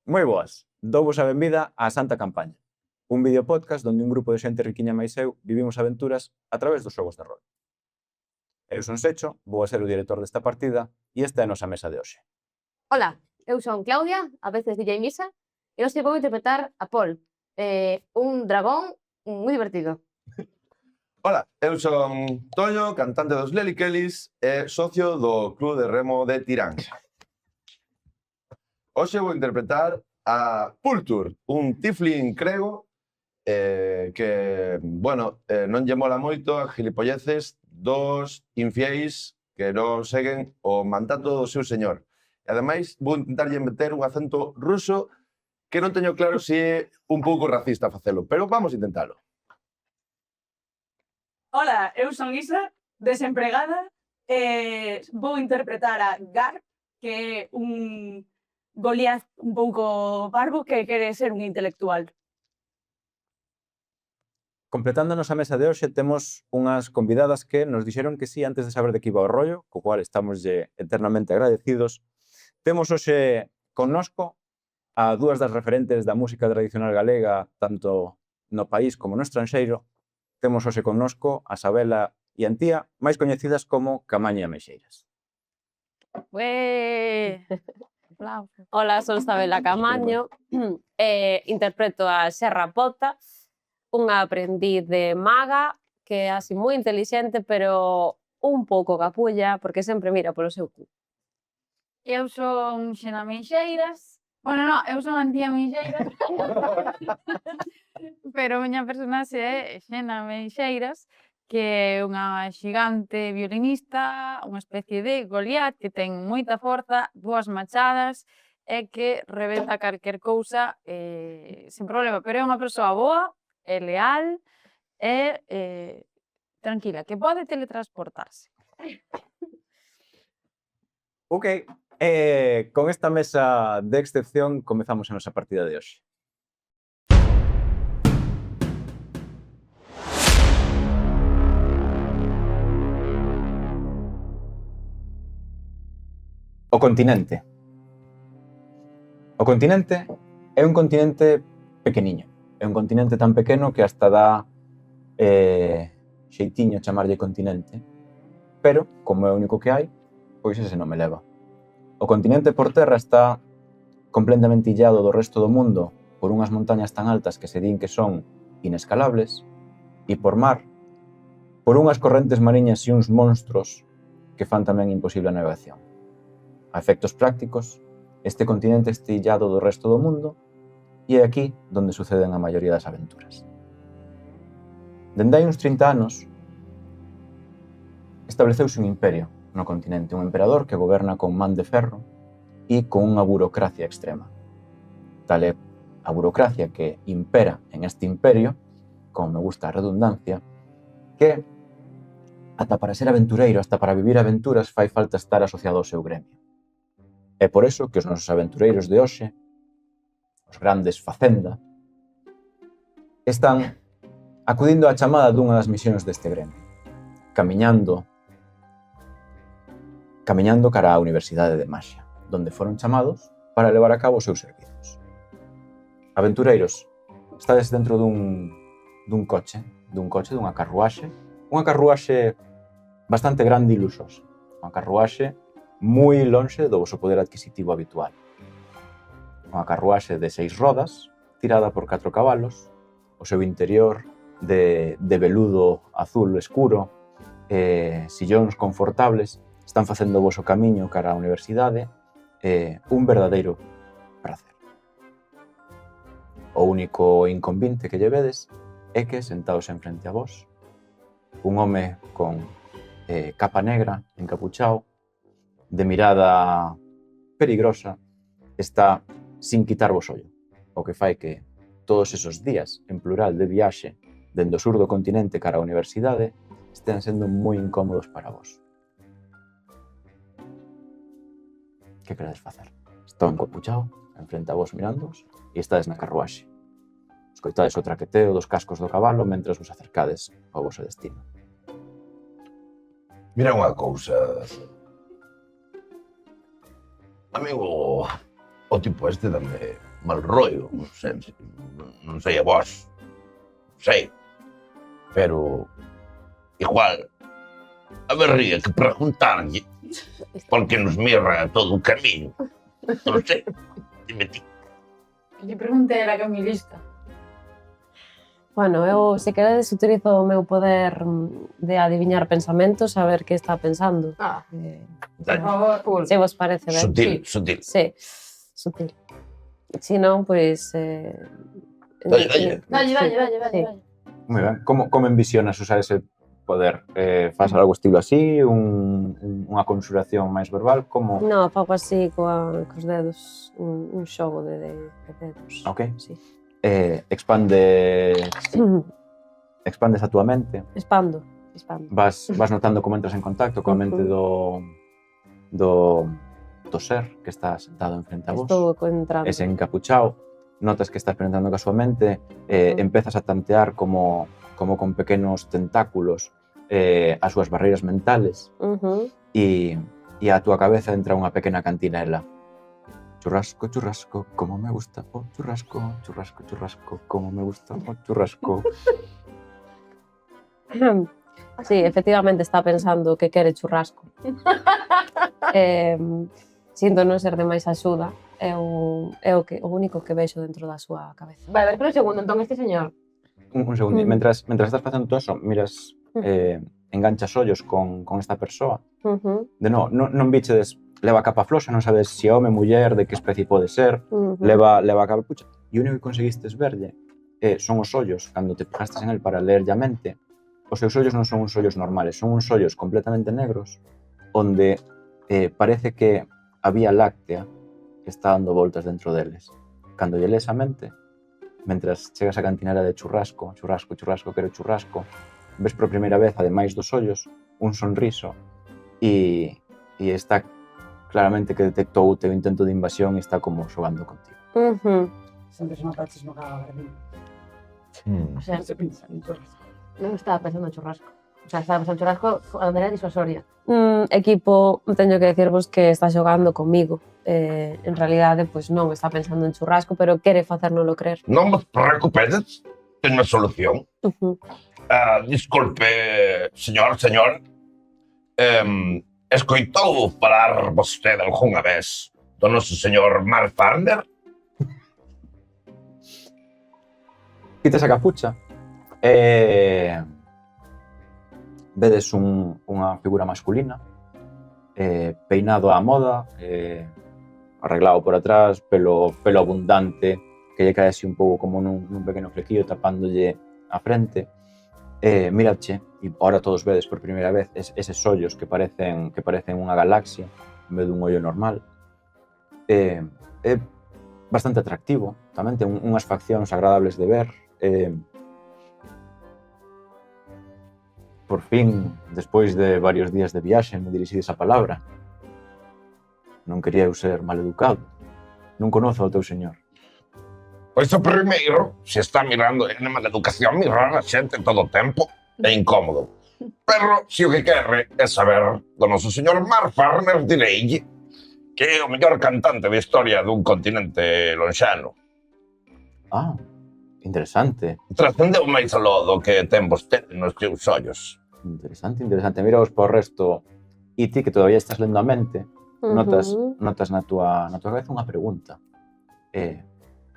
Moi boas, douvos a benvida á Santa Campaña, un videopodcast onde un grupo de xente riquiña máis eu vivimos aventuras a través dos xogos de rol. Eu son Secho, vou a ser o director desta partida e esta é a nosa mesa de hoxe. Ola, eu son Claudia, a veces DJ Misa, e hoxe vou interpretar a Paul, un dragón moi divertido. Ola, eu son Toño, cantante dos Lely Kellys e socio do Club de Remo de Tirán. Hoxe vou interpretar a Pultur, un tiefling crego que, bueno, non lle mola moito a gilipolleces dos infieis que non seguen o mandato do seu señor. E ademais vou intentarlle meter un acento ruso que non teño claro se é un pouco racista facelo, pero vamos a intentalo. Ola, eu son Isa, desempregada, e vou interpretar a Garp, que é un Goliath un pouco barbo que quere ser un intelectual. Completando a nosa mesa de hoxe temos unhas convidadas que nos dixeron que sí antes de saber de que iba o rollo, co cual estamos eternamente agradecidos. Temos hoxe connosco a dúas das referentes da música tradicional galega, tanto no país como no estranxeiro. Temos hoxe connosco a Sabela e a Antía, máis coñecidas como Camaño e Ameixeiras. Ué! Ola, son Sabela Camaño, interpreto a Xerra Pota, unha aprendiz de maga que é así moi intelixente, pero un pouco capulla, porque sempre mira polo seu cu. Eu son Xena Meixeiras. Bueno, non, eu son Antía Meixeiras. Pero a miña personaxe é Xena Meixeiras, que é unha xigante violinista, unha especie de Goliath que ten moita forza, boas machadas e que rebenta calquer cousa sen problema. Pero é unha persoa boa, é leal e tranquila, que pode teletransportarse. Ok, con esta mesa de excepción comezamos a nosa partida de hoxe. O continente. O continente é un continente pequeniño. É un continente tan pequeno que hasta dá xeitiño chamarlle continente. Pero, como é o único que hai, pois ese non me leva. O continente por terra está completamente illado do resto do mundo por unhas montañas tan altas que se din que son inescalables e por mar, por unhas correntes mariñas e uns monstros que fan tamén imposible a navegación. A efectos prácticos, este continente está illado do resto do mundo e é aquí donde suceden a maioría das aventuras. Dende hai uns 30 anos, estableceuse un imperio no continente, un emperador que goberna con man de ferro e con unha burocracia extrema. Tal é a burocracia que impera en este imperio, como me gusta a redundancia, que ata para ser aventureiro, hasta para vivir aventuras, fai falta estar asociado ao seu gremio. É por eso que os nosos aventureiros de hoxe, os grandes facenda, están acudindo á chamada dunha das misións deste gremio, camiñando cara á Universidade de Maxia, donde foron chamados para levar a cabo os seus servizos. Aventureiros, estades dentro dunha carruaxe bastante grande e luxosa, unha carruaxe moi lonxe do vosso poder adquisitivo habitual. Unha carruaxe de 6 rodas, tirada por 4 cabalos, o seu interior de veludo azul escuro, sillóns confortables, están facendo o voso camiño cara á universidade, un verdadeiro prazer. O único inconvinte que lle vedes é que, sentados en frente a vos, un home con capa negra, encapuchao, de mirada perigrosa, está sin quitarvos ollo, o que fai que todos esos días, en plural, de viaxe dende o sur do continente cara á universidade estean sendo moi incómodos para vos. Que queredes facer? Estou encapuchado, en frente a vos mirándoos, e estades na carruaxe. Escoitades o traqueteo dos cascos do cabalo mentres vos acercades ao voso destino. Mira unha cousa. A mí o tipo este dame mal rollo, non sei a vos, non sei, pero igual habería que preguntarlle por que nos mira todo o camiño. Non sei, dime ti. Que lle pregunte a Camilista. Bueno, eu, se queredes, utilizo o meu poder de adiviñar pensamentos a ver que está pensando. Por favor. Se vos parece ben. Sutil, Sí. sutil. Sí, sutil. Si non, pois... Dalle. Sí. Moi ben. Como envisionas usar ese poder? Fas algo estilo así? Unha conxuración máis verbal? Como... No, fago así cos dedos, un xogo de dedos. Ok. Sí. Expandes a túa mente. Expando. Vas notando como entras en contacto coa mente do ser que está sentado enfrente a vos. Estou entrando. Ese encapuchao, notas que estás penetrando coa súa mente, empezas a tantear como con pequenos tentáculos as súas barreiras mentales e a túa cabeza entra unha pequena cantinela. Churrasco, churrasco, como me gusta o churrasco, churrasco, churrasco, como me gusta o churrasco. Sí, efectivamente está pensando que quere churrasco. Sinto non ser de máis axuda, é o único que vexo dentro da súa cabeza. Vale, a ver, pero un segundo, entón este señor. Un segundo, mentras estás facendo todo eso, miras, enganchas ollos con esta persoa. De non bichedes, leva capa floxa, non sabes se home, muller, de que especie pode ser, leva capa pucha. E o único que conseguistes verlle son os ollos, cando te fijaste en el para leerlle a mente. Os seus ollos non son uns ollos normales, son uns ollos completamente negros, onde parece que a Vía Láctea está dando voltas dentro deles. Cando lle lees a mente, mentras chegas a cantinera de churrasco, churrasco, churrasco, quero churrasco, ves por primeira vez, ademais dos ollos, un sonriso e está claramente que detectou o teu intento de invasión e está como xogando contigo. Sempre se mataches no cadáver, mí. O sea, Se pincha en churrasco. non estaba pensando en churrasco. O sea, estaba pensando en churrasco de maneira disuasoria. Equipo, teño que decirvos que está xogando comigo. En realidade, pois non está pensando en churrasco, pero quere facérnolo creer. Non vos preocupedes, ten unha solución. Disculpe, señor. Escoitou falar vostede algunha vez do noso señor Mark Farner? Quitas a capucha vedes unha figura masculina, peinado á moda, arreglado por atrás, pelo abundante, que lle cae así un pouco como nun pequeno flequillo tapándolle a frente. Mirache, e ahora todos vedes por primeira vez eses ollos que parecen unha galaxia en vez dun ollo normal. É bastante atractivo, tamén ten unhas faccións agradables de ver. Por fin, despois de varios días de viaxe, me dirixides a palabra. Non quería eu ser maleducado. Non conozo ao teu señor. Pois o primeiro, se está mirando en maleducación, mirar a xente todo o tempo é incómodo. Pero se o que quere é saber do noso señor Mark Farner, direille que é o mellor cantante de historia dun continente lonxano. Ah, interesante. Trascendeu máis aló do que ten vostede nos seus ollos. Interesante. Miraos por resto e ti, que todavía estás lendo a mente, notas na tua cabeza unha pregunta.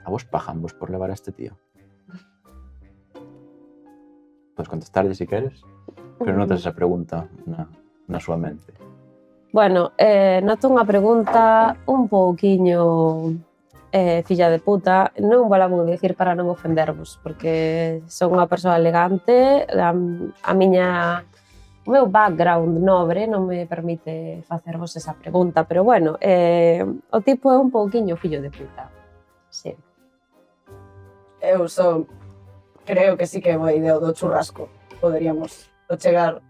A vos pajambos por levar a este tío? Podes contestarlle se queres, pero notas esa pregunta na súa mente. Bueno, noto unha pregunta un pouquiño filla de puta. Non vou dicir para non ofendervos, porque son unha persoa elegante, o meu background nobre non me permite facervos esa pregunta, pero bueno, o tipo é un pouquiño fillo de puta. Sí. Eu creo que sí que é boa idea o do churrasco. Poderíamos chegar,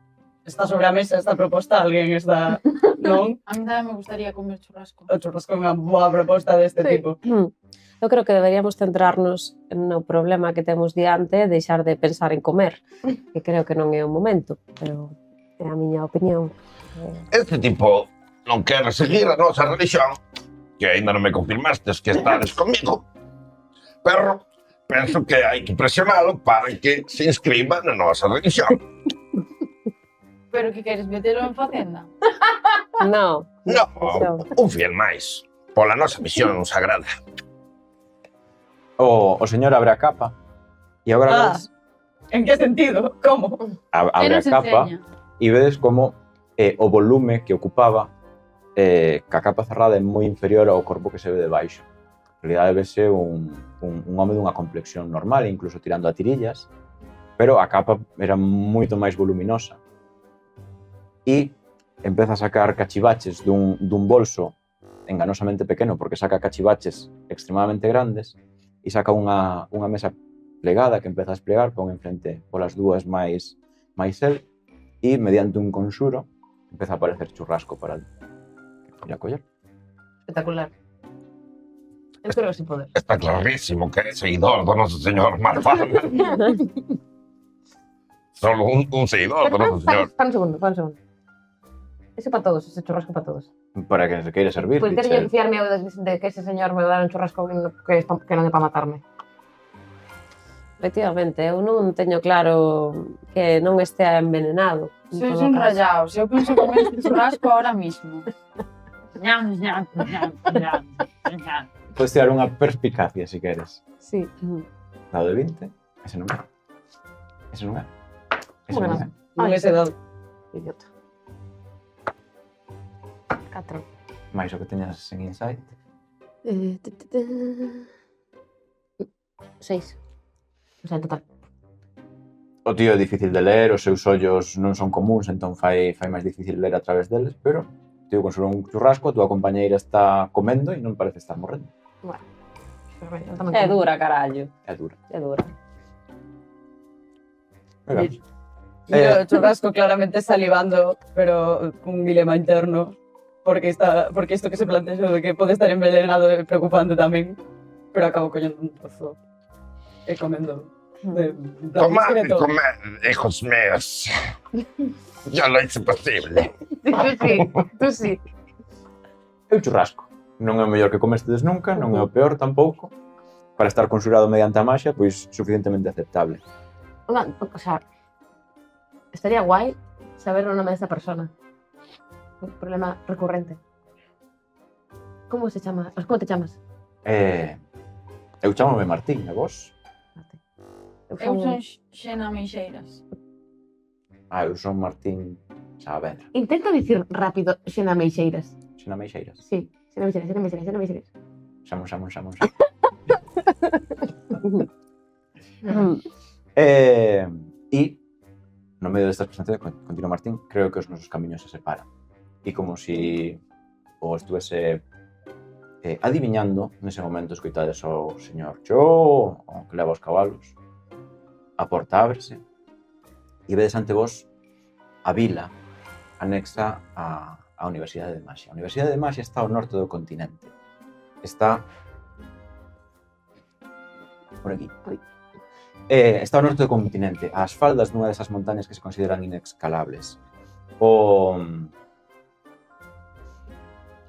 está sobre a mesa esta proposta, alguén está, non? A mí tamén me gustaría comer churrasco. O churrasco é unha boa proposta deste tipo. Eu creo que deberíamos centrarnos no problema que temos diante e deixar de pensar en comer, que creo que non é o momento, pero é a miña opinión. Este tipo non quere seguir a nosa religión que aínda non me confirmastes que estades comigo, pero penso que hai que presionalo para que se inscriba na nosa religión. Pero que queres metelo en facenda? No. No, un fiel máis, pola nosa misión sagrada. O señor abre a capa e agora ves, En que sentido? Como? abre a nos capa enseña? e vedes como o volume que ocupaba ca capa cerrada é moi inferior ao corpo que se ve de baixo. En realidade vese un home dunha complexión normal, incluso tirando a tirillas, pero a capa era moito máis voluminosa. E empeza a sacar cachivaches dun bolso enganosamente pequeno, porque saca cachivaches extremadamente grandes, e saca unha mesa plegada que empeza a desplegar, pon enfrente polas dúas máis el, e mediante un conxuro empeza a aparecer churrasco para ir a coller. Espectacular. Eu creo que sin poder. Está clarísimo que é seguidor do noso señor malvado. Solo un seguidor do noso señor. Para un segundo. Ese para todos, ese churrasco para todos. Para que se queire servir, Pois teño diche. que fiarme de que ese señor me va dar un churrasco que non é para matarme. Efectivamente, eu non teño claro que non estea envenenado. en Sois todo un caso. rayaos. Eu penso comer este churrasco ahora mismo. Ñam, ñam, ñam, ñam, ñam. Podes tirar unha perspicacia, se queres. Sí. Dado de 20, ese non é. Ese non é. Ese Como non que é. Non Ai. ese dado. Idiota. 4. Mais o que teñas en insight. 6. O sea, en total. O tío é difícil de ler, os seus ollos non son comuns, entón fai máis difícil ler a través deles, pero o tío consume un churrasco, a túa compañeira está comendo e non parece estar morrendo. Bueno. Pero ben, eu tamén É como. dura, carallo. É dura. É dura. Vegamos. Mira, o churrasco claramente salivando, pero un dilema interno. Porque isto que se plantea de que pode estar envenenado é preocupante tamén. Pero acabo collendo un trozo e comendo. De plan Tomad y discreto. comed, hijos míos. Yo lo hice posible. Tú sí. É un churrasco. Non é o mellor que comestes nunca, non é o peor tampouco. Para estar conxurado mediante a maxia, pois suficientemente aceptable. O sea, estaría guai saber o nome desta persona. Un problema recurrente. Como se chama? Como te chamas? Eu chamome Martín, e vos? Eu son Xena Meixeiras. Eu son Martín Saavedra. Intenta dicir rápido Xena Meixeiras. Xena Meixeiras. Sí, Xena Meixeiras. Xamón. Mm. E no medio destas presentacións, continúa Martín, creo que os nosos camiños se separan. E como si o estuvese adiviñando, nese momento escoitades ao señor Cho, o que leva os cabalos, a porta ábrese e vedes ante vos a vila anexa á Universidade de Maxia. A Universidade de Maxia está ao norte do continente. Está por aquí. Está ao norte do continente, ás faldas dunha desas montañas que se consideran inexcalables.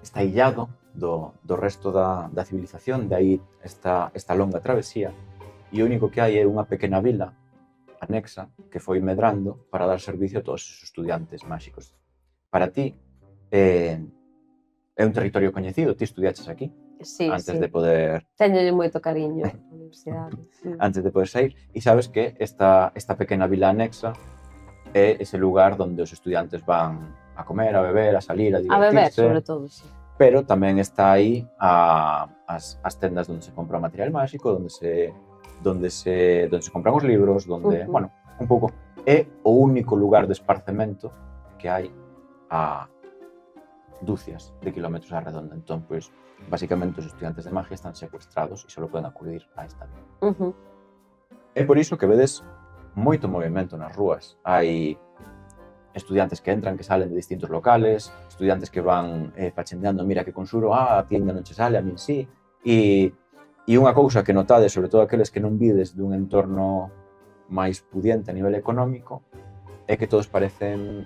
Está illado do resto da civilización, de aí esta longa travesía, e o único que hai é unha pequena vila anexa que foi medrando para dar servicio a todos os estudiantes máxicos. Para ti, é un territorio coñecido, ti estudiaches aquí, Sí, antes sí. de poder Teñolle moito cariño á universidade. antes de poder sair, e sabes que esta pequena vila anexa é ese lugar onde os estudiantes van a comer, a beber, a salir, a A beber, divertirse, sobre todo, sí. pero tamén está aí as tendas onde se compra material máxico, onde se compran os libros, onde, Ujú. bueno, un pouco é o único lugar de esparcemento que hai a dúcias de kilómetros á redonda. Entón, pois, basicamente os estudiantes de magia están secuestrados e só poden acudir a esta vila. Ujú. É por iso que vedes moito movimento nas rúas. Hai estudiantes que entran, que salen de distintos locales, estudiantes que van fachendeando, mira que conxuro, a ti ainda non che sale, a min sí. E unha cousa que notades, sobre todo aqueles que non vides dun entorno máis pudiente a nivel económico, é que todos parecen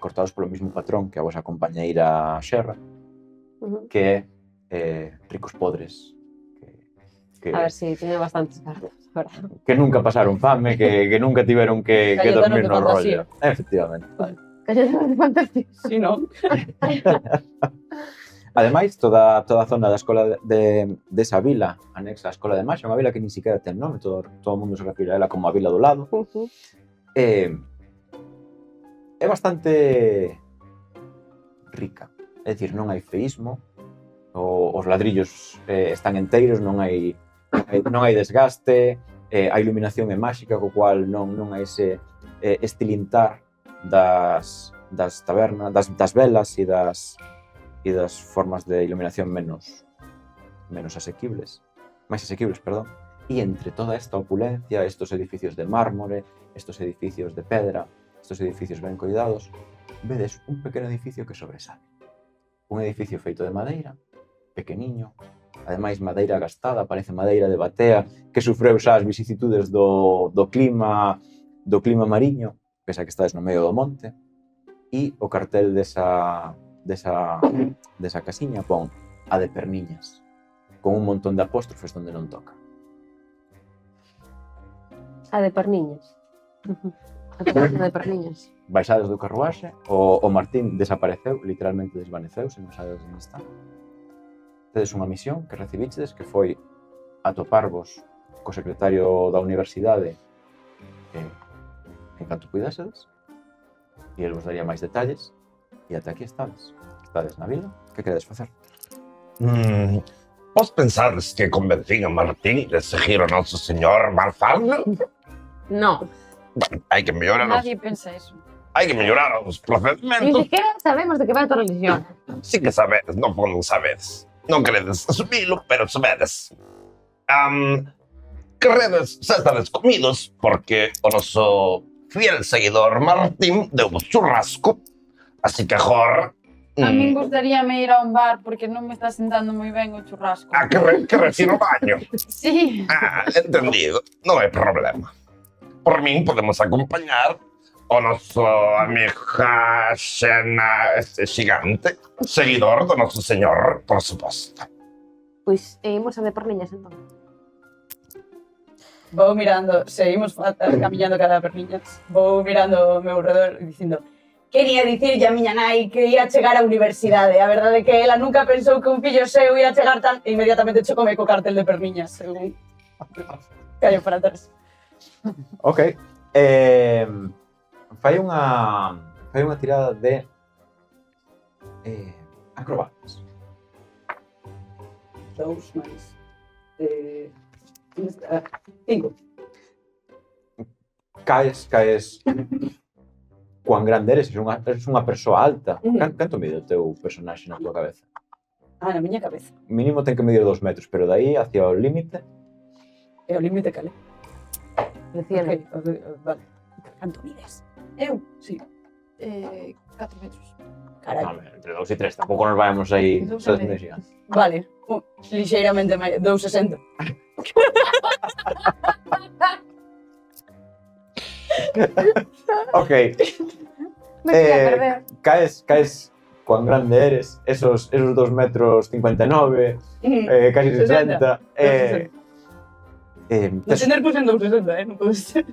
cortados polo mismo patrón que a vosa compañeira Xerra, Ujú. que é ricos podres A ver si tiene bastantes cartas, verdad. que nunca pasaron fame, que nunca tiveron que Cayetanos dormir de no fantasía. rollo. Efectivamente. Callejón de fantasía. Si non. Ademais, toda a zona da escola desa vila anexa á escola de Maxia, unha vila que nin siquiera ten nome, todo o mundo se refire a ela como a vila do lado, é bastante rica. É dicir, non hai feísmo, os ladrillos están enteiros, non hai desgaste, a iluminación é máxica, co cual non hai ese estilintar das tabernas, das velas e das formas de iluminación menos asequibles, máis asequibles, perdón. E entre toda esta opulencia, estos edificios de mármore, estos edificios de pedra, estos edificios ben coidados, vedes un pequeno edificio que sobresale. Un edificio feito de madeira, pequeniño, ademais madeira gastada, parece madeira de batea, que sufreu xa as vicisitudes do clima mariño, pese a que estades no medio do monte, e o cartel desa casiña pon a de Perniñas, con un montón de apóstrofes donde non toca. A de Perniñas. A taberna de Perniñas. Baixades do carruaxe, o Martín desapareceu, literalmente desvaneceuse, non sabes onde está. Tedes unha misión que recibichedes que foi atoparvos co secretario da universidade en canto puidesedes, e el vos daría máis detalles, e ata aquí estades. Estades na vila, que queredes facer? Vos pensades que convencín a Martín de seguir o noso señor Malfardo? No. Bueno, hai que mellorar Nadie pensa eso. os Ni procedimentos. siquiera sabemos de que va a tua religión. Sí que sabedes, non sabedes. Non queredes asumilo, pero sabedes. Queredes ser estades comidos porque o noso fiel seguidor Martín deu vos churrasco, así que agora... A min gustaríame ir a un bar porque non me está sentando moi ben o churrasco. que retiro o baño. Sí. Entendido, non hai problema. Por min podemos acompañar o noso amiga Xena xigante, seguidor do noso señor, por suposto. Pois imos a de Perniñas, entón. Vou mirando, seguimos camiñando cada Perniñas. Vou mirando ao meu redor e dicindo: quería dicirlle a miña nai que ia chegar á universidade. A verdade é que ela nunca pensou que un fillo seu ia chegar tan... E inmediatamente chocome co cartel de Perniñas, según callo para atrás. Ok. Fai unha tirada de acrobatas. 2 máis... 5. Caes cuán grande eres unha persoa alta. Canto mide o teu personaxe na tua cabeza? Na miña cabeza. Mínimo ten que medir 2 metros, pero de aí hacia o límite... E o límite cale. Decían. Vale. Canto mides? Eu? Sí. 4 metros. Carai. Entre 2 e 3, tampouco nos vamos aí... 2 sabes, e medio. moi gigantes. Vale. Lixeiramente máis. 2,60. Ok. Me quería perder. Caes cuán grande eres, esos 2 metros 59, casi 60. Non tener pues en 2,60, non pode ser.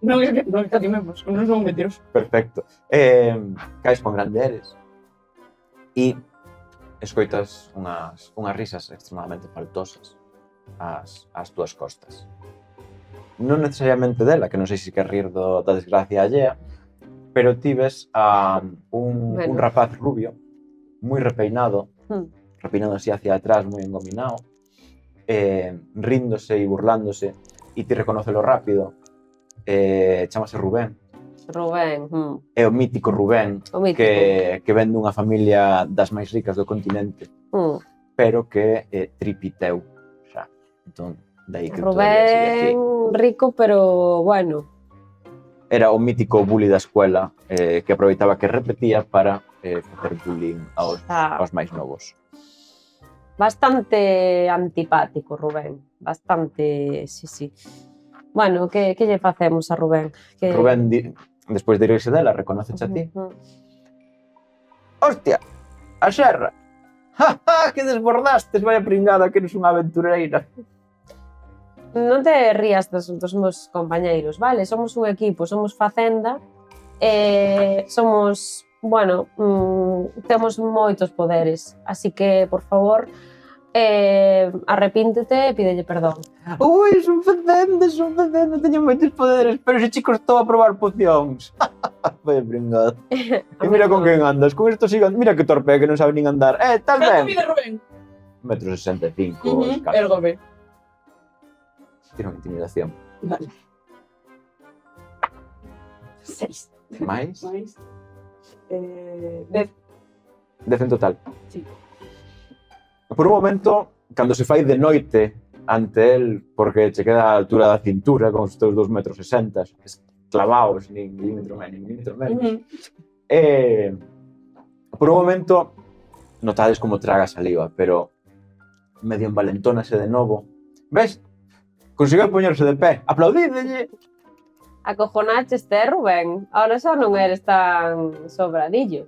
Non é que non escatimemos, non son mentirosos. Perfecto. Caes cuán grande eres e escoitas unhas risas extremadamente faltosas ás túas costas. Non necesariamente dela, que non sei se quer rir da desgracia allea, pero ti ves a un rapaz rubio, moi repeinado, repeinado así hacia atrás, moi engominado, ríndose e burlándose, e ti reconócelo rápido. Chámase Rubén. Rubén. É o mítico Rubén, O mítico. que ven dunha familia das máis ricas do continente, pero que tripiteu xa. Entón, dai que Rubén rico, pero bueno. Era o mítico bully da escuela que aproveitaba que repetía para facer bullying aos máis novos. Bastante antipático, Rubén. Bastante, sí. Bueno, que lle facemos a Rubén? Rubén, despois de irse dela, reconoceche a ti. Hostia, a Xerra. ¡Ja, ja! Que desbordastes, vaya pringada que eres unha aventureira. Non te rías dos meus compañeiros, vale? Somos un equipo, somos facenda, somos, bueno, temos moitos poderes, así que, por favor, arrepíntete e pídelle perdón. Ui, son facenda, teño moitos poderes, pero se chico estou a probar pocións. Vaya pringada. E mira con quen andas, con estos gigantes. Mira que torpe que non sabe nin andar. Estás ¿Cuánto ben? mide Rubén? 1,65 Ujú, m. el gobe. Tira unha intimidación. Vale. 6. Mais? Mais. 10. 10 en total. Sí. Por un momento, cando se fai de noite ante el, porque che queda a altura da cintura con os teus 2,60 m, clavaos, nin milímetro menos. Por un momento, notades como traga saliva, pero medio envalentónase de novo. Ves? Conseguiu poñerse de pé. Aplaudídelle. Acojonaches Rubén. Ahora xa non eres tan sobradillo.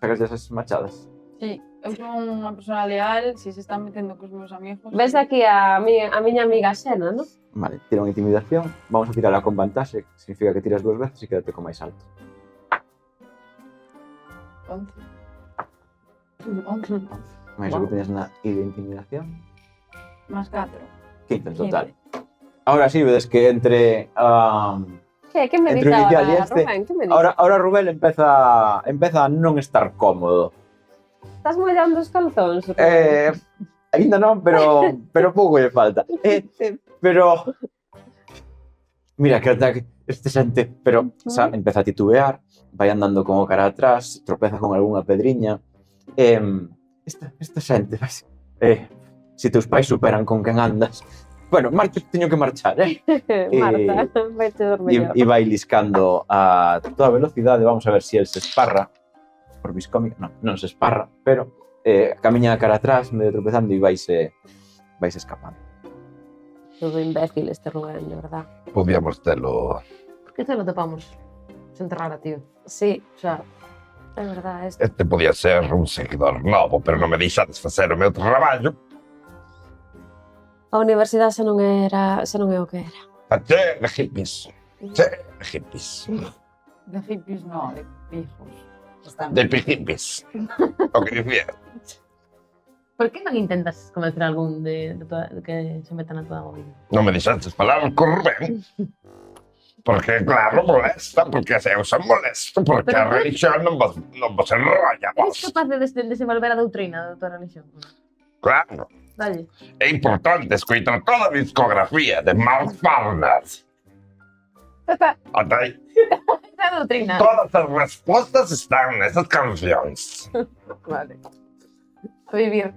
Sacas esas machadas. Sí, eu son unha persona leal, se están metendo cos meus amigos. Ves aquí a miña amiga Xena, non? Vale, tira unha intimidación. Vamos a tirala con vantaxe, que significa que tiras 2 veces e quédate con máis alto. 11. Mais o que teñas na intimidación. Más 4. 15 en total. Ahora sí, vedes que entre... Que me Entre dita o inicial ahora, e este, Rubén? Que me dita? ahora Rubén empeza a non estar cómodo. Estás mollando os calzóns, Rubén? Ainda non, pero pouco lle falta. Pero... Mira, que ataque este xente, pero empeza a titubear, vai andando con o cara atrás, tropeza con algunha pedriña. Esta xente, se teus pais superan con quen andas. Bueno, teño que marchar, Marta, vaite dormir. E vai liscando a toda velocidade. Vamos a ver se el se esparra. Por viscómica, non se esparra, pero camiña a cara atrás, medio tropezando e vaise escapando. Todo imbécil este Rubén, de verdad. Podíamos telo... Por que se lo topamos? Se enterrara, tío. Sí, O sea, é verdad. Esto. Este podía ser un seguidor novo, pero non me deixades facer o meu traballo. A universidade xa non é o que era. Che de hippies. Che de hippies. De hippies no, de pijos. De hippies. O que dicía. por que non intentas convencer a algún de que se metan na tua movida? Non me deixaste falar con Rubén. Porque, claro, molesta, porque eu son molesto, porque Pero a religión non vos enrolla Eres vos. capaz de desenvolver a doutrina da tua religión? Claro. Dalle. É importante escoitar toda a discografía de Mark Farner. Ata aí. Esa doutrina. Todas as respostas están nesas cancións. Vale. A vivir.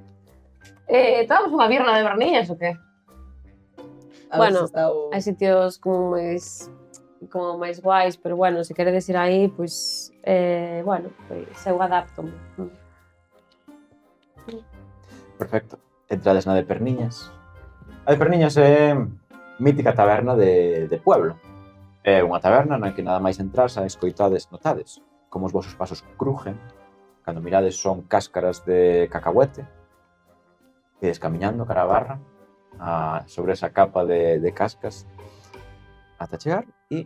Tomamos unha birra de Berniñas ou que? Bueno, hai sitios como máis guais, pero bueno, se queredes ir aí, pois, bueno, pois eu adapto-me. Perfecto. Entrades na de Perniñas. A de Perniñas é mítica taberna de pueblo. É unha taberna na que nada máis entras a escoitades, notades como os vosos pasos crujen. Cando mirades son cáscaras de cacahuete. Ides camiñando cara a barra sobre esa capa de cascas ata chegar e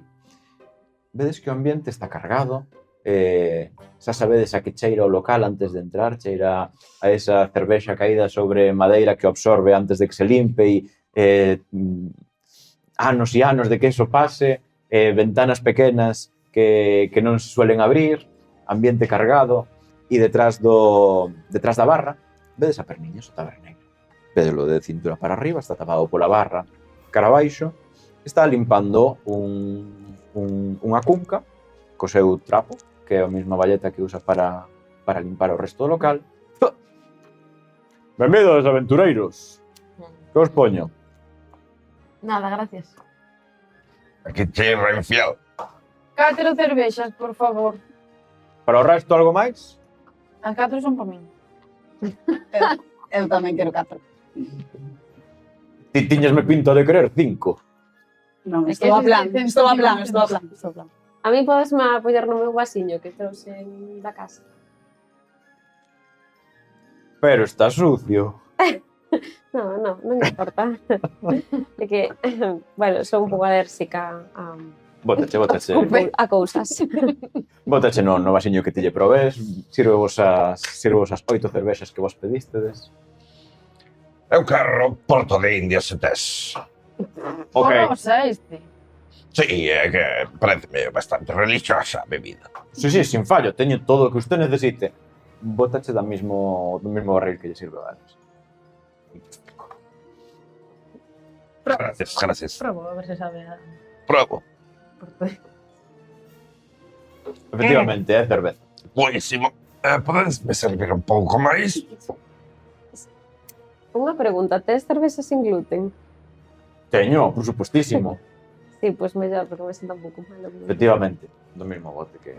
vedes que o ambiente está cargado. Xa sabedes a que cheira o local antes de entrar, cheira a esa cervexa caída sobre madeira que absorbe antes de que se limpe e anos e anos de que eso pase, ventanas pequenas que non se suelen abrir, ambiente cargado e detrás da barra vedes a Perniñas, o taberneiro. Vedelo de cintura para arriba, está tapado pola barra cara abaixo, está limpando unha cunca co seu trapo, que é a mesma valleta que usa para limpar o resto do local. Benvidos, aventureiros. Que os poño? Nada, gracias. Aquí cheira infiel. 4 cervexas, por favor. Para o resto, algo máis? As 4 son para min. Eu tamén quero 4. Ti tiñasme pinta de querer 5. Non, É que estou a plan, ese estou a plan, sentido estou a plan, estou a plan. A mí podesme apoiar no meu vasiño que trouxe da casa. Pero está sucio. Non importa. É que, bueno, son un pouco alérxica Bótache. a cousas. Bótache no vasiño que ti lle proves. Sirvos as 8 cervexas que vos pedistedes. Eu quero Porto de India se tes. Ok. Rosa este. Sí, é que pareceme bastante religiosa a bebida. Sí, sin fallo. Teño todo o que usted necesite. Bótache do mismo barril que lle sirve a eles. Gracias. Probo a ver se sabe a Probo. portugués. Efectivamente, é cerveza. Buenísimo. Podes me servir un pouco máis? Unha pregunta, tes cerveza sin gluten? Teño, por supostísimo. Sí, pois mellor, porque me sinto un pouco mal. Efectivamente, do mismo bote que...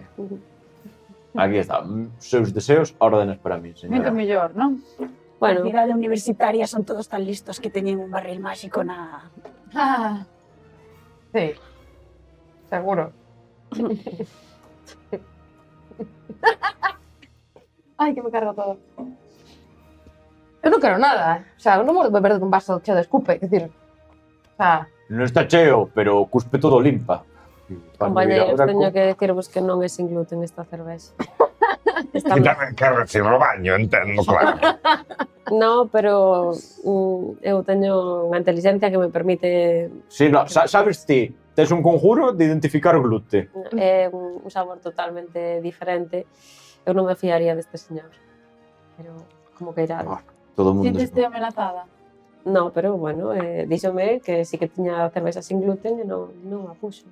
Aquí está. Seus deseos, órdenes para mí, Moito señora. mellor, non? Na Bueno, cidade universitaria son todos tan listos que teñen un barril máxico na... Ah, Sí. Seguro. Ai, que me cargo todo. Eu non quero nada, O sea, eu non vou beber dun vaso cheo de escupe, quer dicir... O sea, Non está cheo, pero cuspe todo limpa. compañeros, teño que decirvos que non é sin gluten esta cervexa. Está E tamén quero decir o baño, entendo, claro. No, pero eu teño unha inteligencia que me permite Sí, no, sabes ti, tes un conjuro de identificar o glute. un sabor totalmente diferente. Eu non me fiaría deste señor. Pero, como que irá. Todo o mundo... Siénteste amenazada. No, pero bueno, díxome que sí que tiña cervexa sin gluten e non a puxo.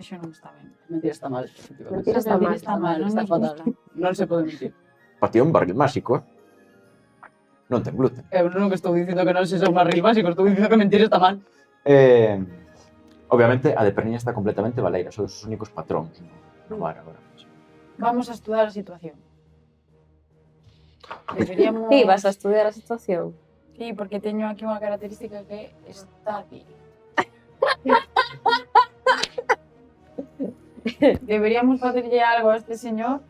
Iso non está ben. Mentira está mal. Mentira está mal. Está mal, non Está nos fatal. gusta. Non se pode mentir. Pa ti é un barril máxico, Non ten gluten. Eu non estou dicindo que non sexa un barril básico, estou dicindo que mentir está mal. Obviamente, a de Perniña está completamente baleira. Son os únicos patróns no bar agora. Vamos a estudar a situación. Deberíamos... Ti vas a estudiar a situación. Sí, porque teño aquí unha característica que está aquí. Deberíamos facerlle algo a este señor.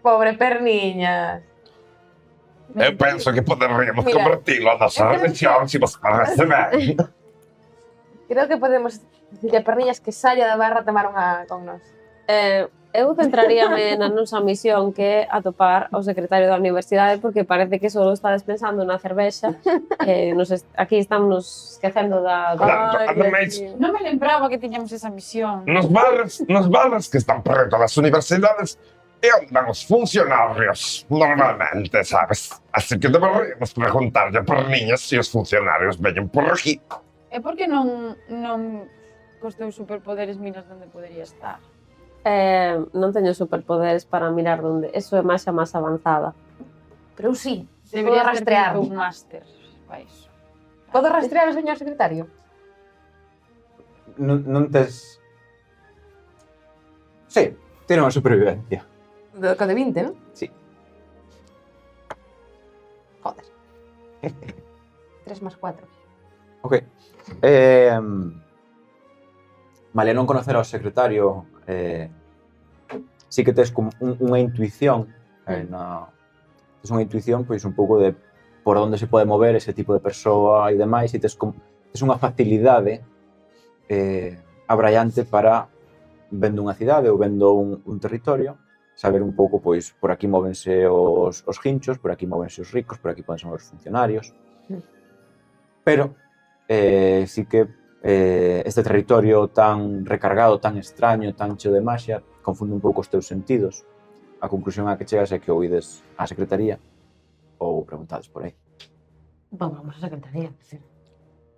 pobre Perniñas. Eu penso que poderíamos Mira, convertilo a nosa religión se vos parece ben. Creo que podemos dicirle a Perniñas que saia da barra a tomar unha con nós. Eu centraríame na nosa misión que é atopar ao secretario da universidade porque parece que só estades pensando na cervexa. Aquí estamos esquecendo da... Ademais, Non me lembraba que tiñamos esa misión. nos bares que están preto das universidades é onde van os funcionarios, normalmente, sabes? Así que deberíamos preguntarlle a Perniñas se os funcionarios veñen por aquí. E por que non cos teus superpoderes miras onde podería estar? Non teño superpoderes para mirar onde. Eso é máis avanzada. Pero eu sí, Deberías podo rastrear. ter un máster para iso. Podo rastrear, señor secretario? Non tes... Sí, tiene unha supervivencia. Co de 20, non? Sí. Joder. 3 más 4. Ok. Vale, non conocer ao secretario, sí que tes como unha intuición, tes unha intuición pois un pouco de por onde se pode mover ese tipo de persoa e demais, e tes unha facilidade abraiante para vendo unha cidade ou vendo un territorio, saber un pouco, pois, por aquí móvense os guinchos, por aquí móvense os ricos, por aquí poden ser os funcionarios. Pero sí que este territorio tan recargado, tan extraño, tan cheo de maxia, confunde un pouco os teus sentidos. A conclusión a que chegas é que ouides á secretaría ou preguntades por aí. Vamos a secretaría,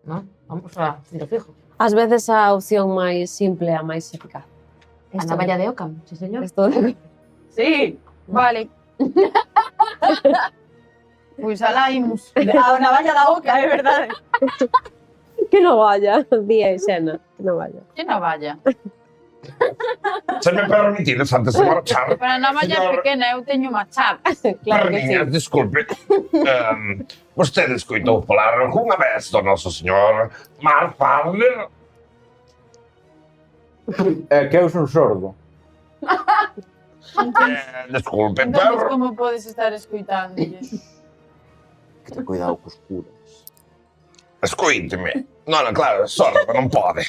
¿no? Vamos a tiro fijo. Ás veces a opción máis simple é a máis eficaz. A navalla de Ockham, sí señor. Estou de... Sí, Vale. Pois alá imos. A navalla da boca, é verdade. Que non vaya, día e xena, que non vaya. Que navalla? Se me permitides antes de marchar, Para a navalla Señor- pequena eu teño machado. Claro que sí. Perniñas, disculpe. Vostede escoitou falar algunha vez do noso señor Mark Farner? Que eu son sordo. Desculpe, Entonces, pero... como podes estar escoitándolle? Que ten cuidado cos curas. Escoíteme. Non, claro, é sordo, non pode.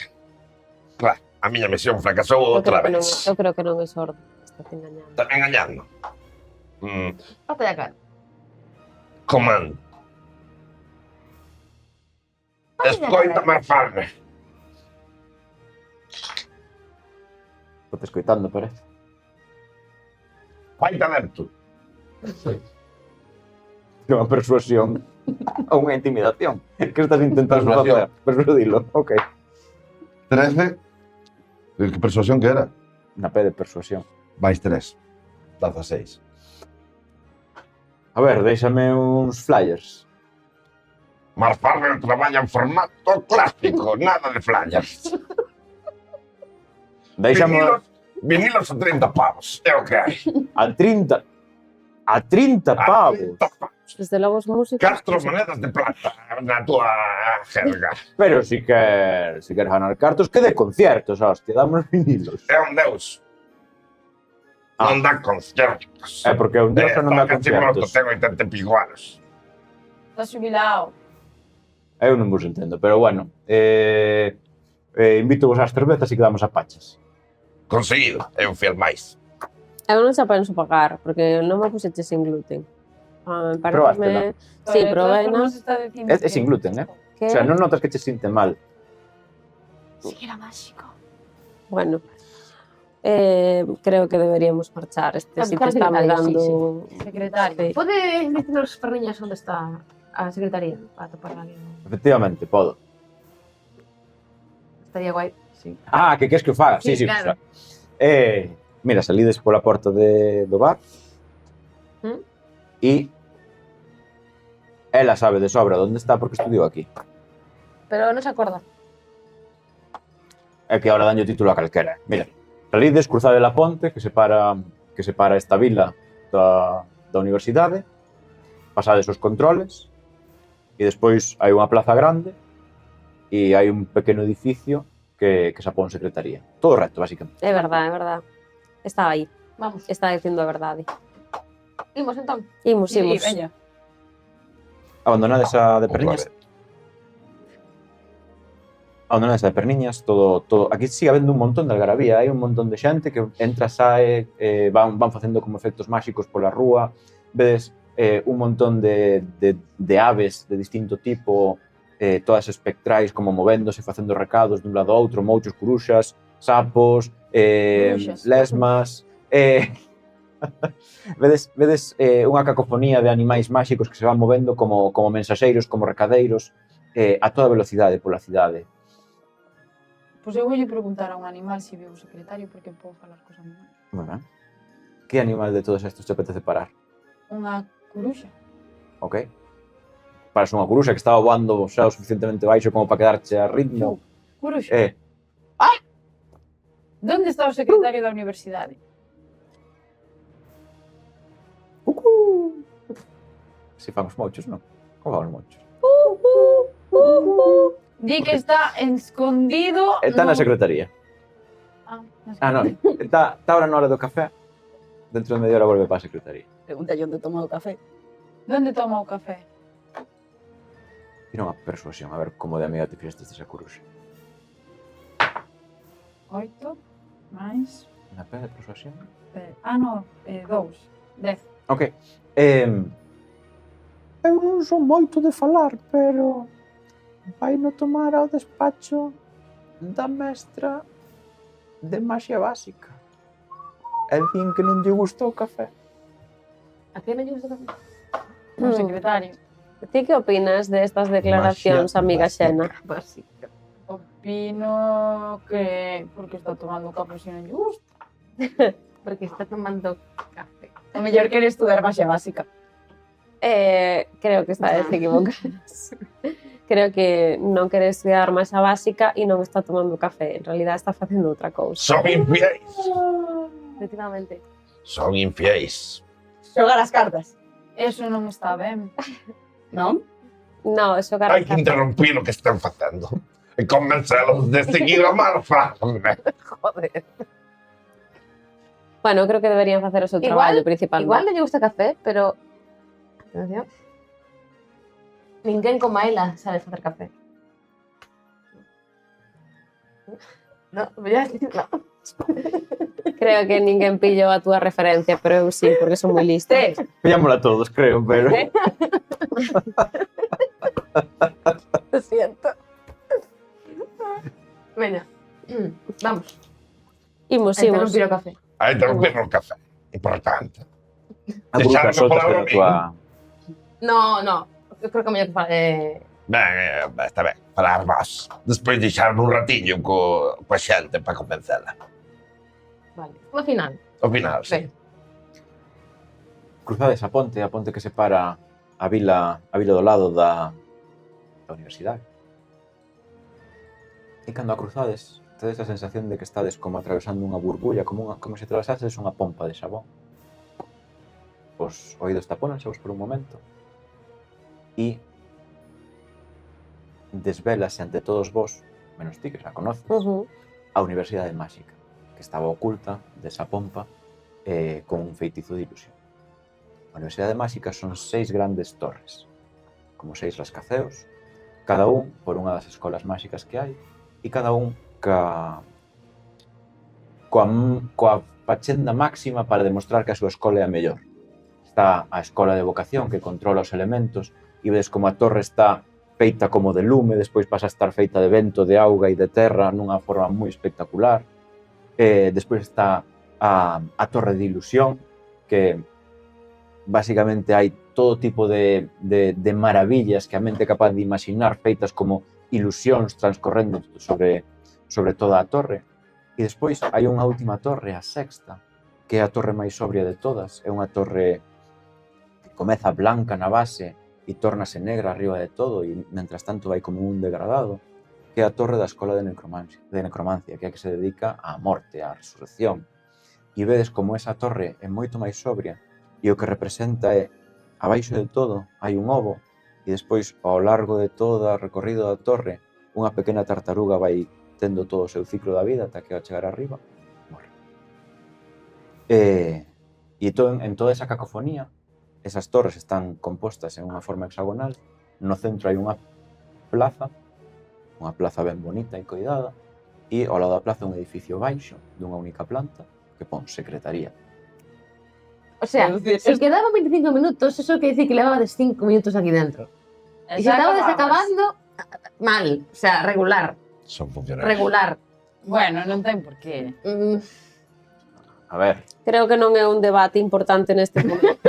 Claro, a miña misión fracasou outra vez. Eu creo que non é sordo. Estás engañando. Está engañando. Pata ya cara. Comando. Escoita máis farme. Estou te escoitando, parece. Vai tener tú. É unha persuasión. Ou unha intimidación. Que estás intentando Persuasión. facer? Persuadilo. Ok. 13. Que persuasión que era? Na P de persuasión. Vais 3. 16. A ver, déixame uns flyers. Mark Farmer traballa en formato clásico, nada de flyers. Déixame Vinilos a 30 pavos, é o que hai. a 30. A 30 pavos. 30 pavos. Desde logo os músicos... 4 monedas de plata na túa jerga. Pero si queres ganar cartos, que de conciertos, hostia, damos vinilos. É un deus. Non dá conciertos. É porque un deus non dá Morto, conciertos. tengo 80 e pico anos. Está xubilado. Eu non vos entendo, pero bueno. Invito vos ás cervezas e quedamos a pachas. Conseguido, é un fiel máis. Eu non xa penso pagar, porque non me puxeche sin gluten. Probástela. Sí, probaina. É sin gluten, Que... O sea, non notas que che sinte mal. Sí que era mágico. Bueno, creo que deberíamos marchar. Este Al sitio está me secretario, dando... Secretario. Sí. Pode decirnos perriñas onde está a secretaría para toparla ali? Efectivamente, podo. Estaría guai, sí. Ah, que queres que o faga? Sí, Sí, claro. o sea, mira, salides pola porta do bar e ela sabe de sobra onde está porque estudiou aquí. Pero non se acorda. É que ahora danlle o título a calquera. Mira, salides, cruzade a ponte que separa esta vila da universidade, pasades os controles e despois hai unha plaza grande e hai un pequeno edificio que se apón secretaría. Todo recto, basicamente. É verdade. Está aí. Vamos. Está dicindo a verdade. Imos entón. Imos. Sí, veña. Abandonades a de perniñas. Abandonades a de perniñas, todo. Aquí sigue habendo un montón de algarabía, hai un montón de xente que entra, sae, van facendo como efectos máxicos pola rúa, vedes un montón de aves de distinto tipo, todas espectrais como movéndose, facendo recados dun lado a outro, mouchos, curuxas, sapos, Curuxas. lesmas, vedes unha cacofonía de animais máxicos que se van movendo como mensaxeiros, como recadeiros, a toda velocidade pola cidade. Pois eu voulle preguntar a un animal se viu o secretario porque podo falar cos animais. Bueno, que animal de todos estos te apetece parar? Unha curuxa. Ok? Paras unha curuxa que estaba voando xa o suficientemente baixo como para quedarche a ritmo. Curuxa. Donde está o secretario da universidade? Si fan os mochos, non? Como fan os mochos? Di que está escondido... Está na secretaría. Non. Está ahora na hora do café. Dentro de media hora volve para a secretaría. Pregúntalle onde toma o café. Donde toma o café? Tira unha persuasión, a ver como de amiga te fixestes desa curuxa. 8 máis... Na P de persuasión? No, 2. 10. Ok. Eu non son moito de falar, pero vai no tomar ao despacho da mestra de maxia básica. E din que non lle gusta o café. A que non lle gusta o café? O secretario. Ti que opinas de estas declaracións, Maxia amiga básica. Xena? Básica. Opino que... Porque está tomando café se non lle gusta. Porque está tomando café. O mellor quere estudar maxia básica. Creo que estades equivocadas. Creo que non quere estudiar máis a básica e non está tomando café. En realidad está facendo outra cousa. Son infiéis. Efectivamente. Son infiéis. Xogar as cartas. Eso non está ben. Non? No, eso Hai que interrumpir o que están facendo e convencelos de seguir a Mark Farmer. Joder. Bueno, creo que deberían facer o seu traballo principalmente. Igual non lle gusta café, pero... Atención. Ninguén como ela sabe facer café. No, ya, no. Creo que ninguén pillou a túa referencia, pero eu sí, porque son moi lista. Pillámola todos, creo, pero... Lo siento. Veña, vamos. Imos. Interrumpir o café. A interrumpir o café. Importante. A bruxa solta a tua... No, eu creo que mellor que fala... Está ben, falar vos. Despois deixarme un ratiño coa xente para convencela. Vale, o final. Ao final, sí. Ben. Cruzades a ponte que separa a vila do lado da universidade. E cando a cruzades, tedes a sensación de que estades como atravesando unha burbulla, como se atravesases unha pompa de xabón. Os oídos tapónanse por un momento e desvélase ante todos vos, menos ti que xa conoces, a Universidade Máxica, que estaba oculta desa pompa con un feitizo de ilusión. A Universidade Máxica son 6 grandes torres, como 6 rascaceos, cada un por unha das escolas máxicas que hai, e cada un coa fachenda máxima para demostrar que a súa escola é a mellor. Está a escola de vocación, que controla os elementos, e vedes como a torre está feita como de lume, despois pasa a estar feita de vento, de auga e de terra nunha forma moi espectacular. Despois está a torre de ilusión, que basicamente hai todo tipo de maravillas que a mente é capaz de imaginar, feitas como ilusións transcorrendo sobre toda a torre. E despois hai unha última torre, a sexta, que é a torre máis sobria de todas. É unha torre que comeza blanca na base e tórnase negra arriba de todo, e mentras tanto vai como un degradado, que é a torre da escola de necromancia, que é a que se dedica á morte, á resurrección. E vedes como esa torre é moito máis sobria, e o que representa é, abaixo de todo, hai un ovo, e despois, ao largo de todo o recorrido da torre, unha pequena tartaruga vai tendo todo o seu ciclo da vida ata que ao chegar arriba, morre. E en toda esa cacofonía, esas torres están compostas en unha forma hexagonal, no centro hai unha plaza ben bonita e coidada, e ao lado da plaza un edificio baixo dunha única planta que pon secretaría. O sea, se quedaban 25 minutos, eso quer dicir que levabades 5 minutos aquí dentro. E se estabades acabando, mal, o sea, regular. Son funcionarios. Regular. Bueno, non ten por qué. A ver, Creo que non é un debate importante neste momento.